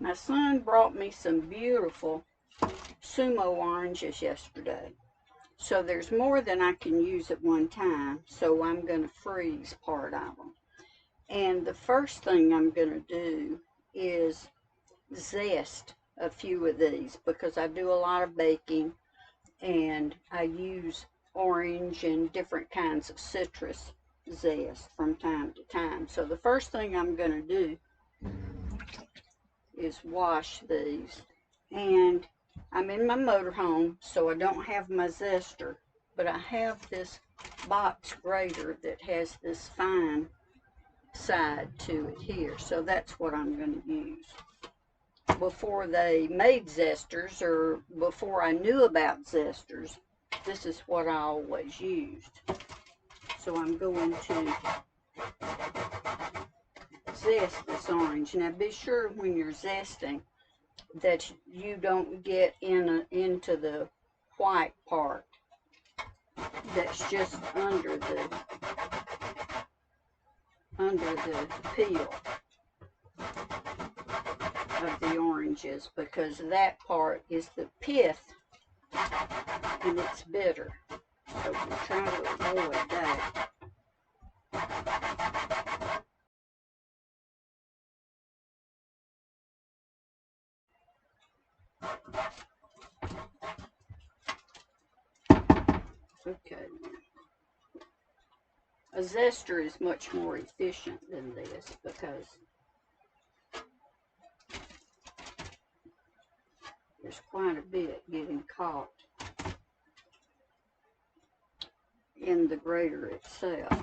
My son brought me some beautiful sumo oranges yesterday. So there's more than I can use at one time, so I'm going to freeze part of them. And the first thing I'm going to do is zest a few of these because I do a lot of baking and I use orange and different kinds of citrus zest from time to time. So the first thing I'm going to do is wash these. And I'm in my motorhome, so I don't have my zester, but I have this box grater that has this fine side to it here, so that's what I'm going to use. Before they made zesters, or before I knew about zesters, this is what I always used. So I'm going to zest this orange. Now be sure when you're zesting that you don't get into the white part that's just under the peel of the oranges, because that part is the pith and it's bitter. So we try to avoid that. Okay. A zester is much more efficient than this because there's quite a bit getting caught in the grater itself.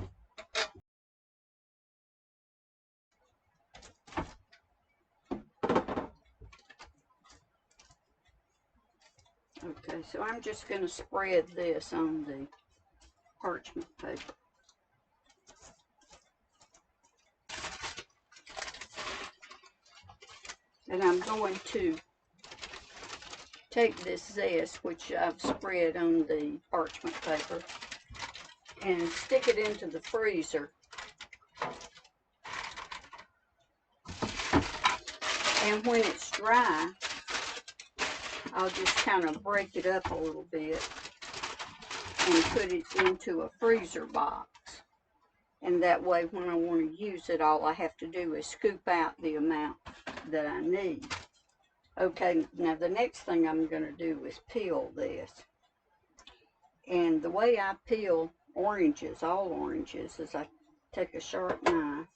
Okay, so I'm just going to spread this on the parchment paper. And I'm going to take this zest, which I've spread on the parchment paper, and stick it into the freezer. And when it's dry, I'll just kind of break it up a little bit and put it into a freezer box. And that way, when I want to use it, all I have to do is scoop out the amount that I need. Okay, now the next thing I'm going to do is peel this. And the way I peel oranges, all oranges, is I take a sharp knife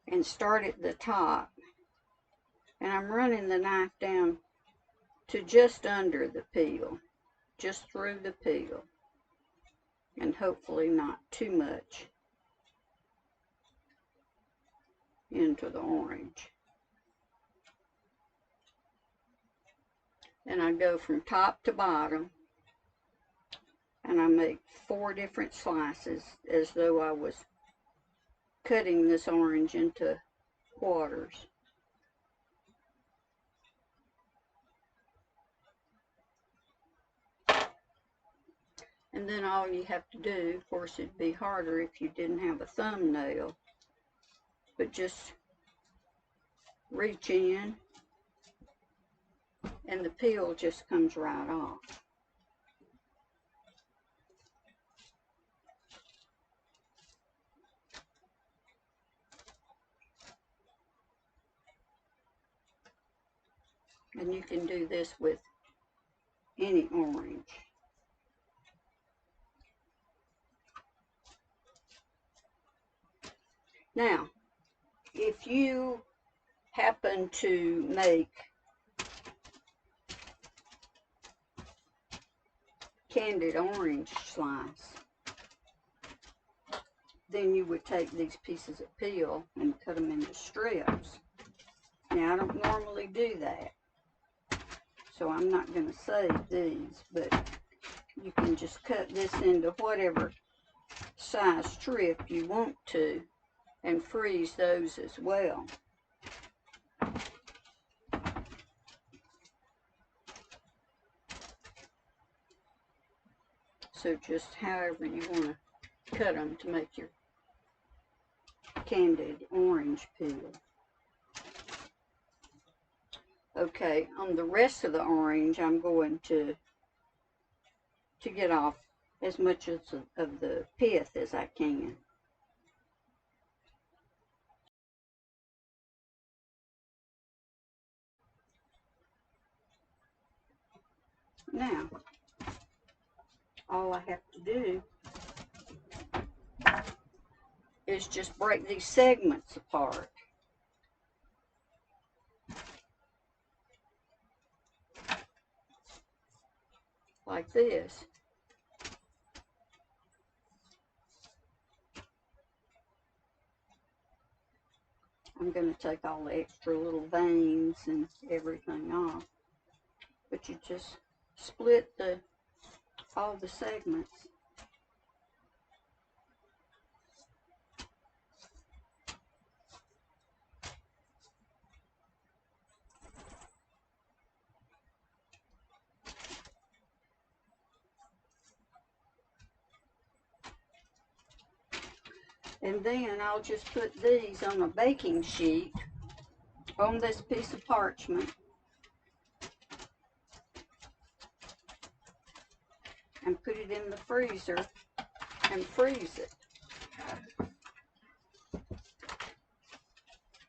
and start at the top. And I'm running the knife down to just under the peel, just through the peel, and hopefully not too much into the orange. And I go from top to bottom, and I make 4 different slices as though I was cutting this orange into quarters. And then all you have to do, of course it'd be harder if you didn't have a thumbnail, but just reach in and the peel just comes right off. And you can do this with any orange. Now, if you happen to make candied orange slice, then you would take these pieces of peel and cut them into strips. Now, I don't normally do that, so I'm not going to save these, but you can just cut this into whatever size strip you want to and freeze those as well. So just however you want to cut them to make your candied orange peel. Okay, on the rest of the orange, I'm going to get off as much of the pith as I can. Now, all I have to do is just break these segments apart. Like this. I'm going to take all the extra little veins and everything off. But you just split all the segments. And then I'll just put these on a baking sheet on this piece of parchment and put it in the freezer and freeze it.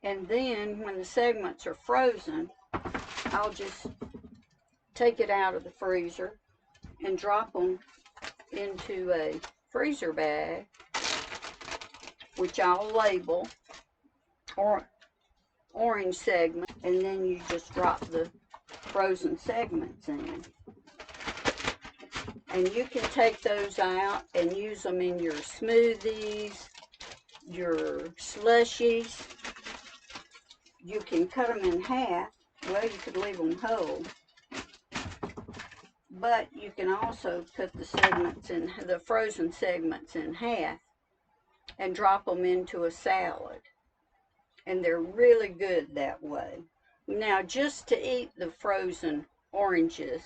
And then when the segments are frozen, I'll just take it out of the freezer and drop them into a freezer bag, which I'll label orange segment, and then you just drop the frozen segments in. And you can take those out and use them in your smoothies, your slushies. You can cut them in half. Well, you could leave them whole. But you can also cut the frozen segments in half and drop them into a salad. And they're really good that way. Now, just to eat the frozen oranges,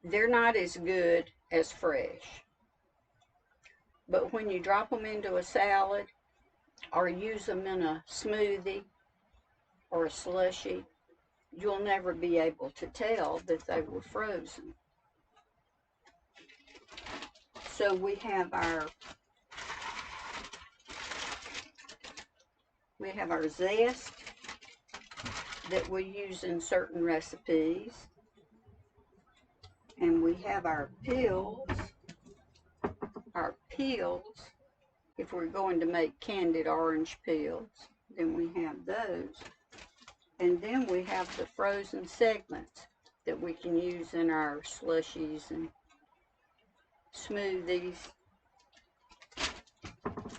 they're not as good as fresh. But when you drop them into a salad or use them in a smoothie or a slushie, you'll never be able to tell that they were frozen. So we have our zest that we use in certain recipes, and we have our peels. If we're going to make candied orange peels, then we have those. And then we have the frozen segments that we can use in our slushies and smoothies.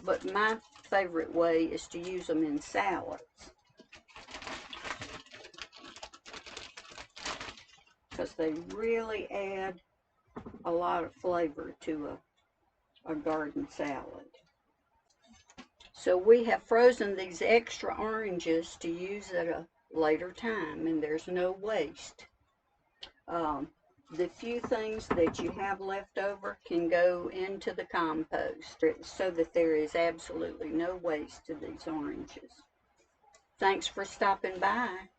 But my favorite way is to use them in salads, because they really add a lot of flavor to a garden salad. So we have frozen these extra oranges to use at a later time, and there's no waste. The few things that you have left over can go into the compost, so that there is absolutely no waste to these oranges. Thanks for stopping by.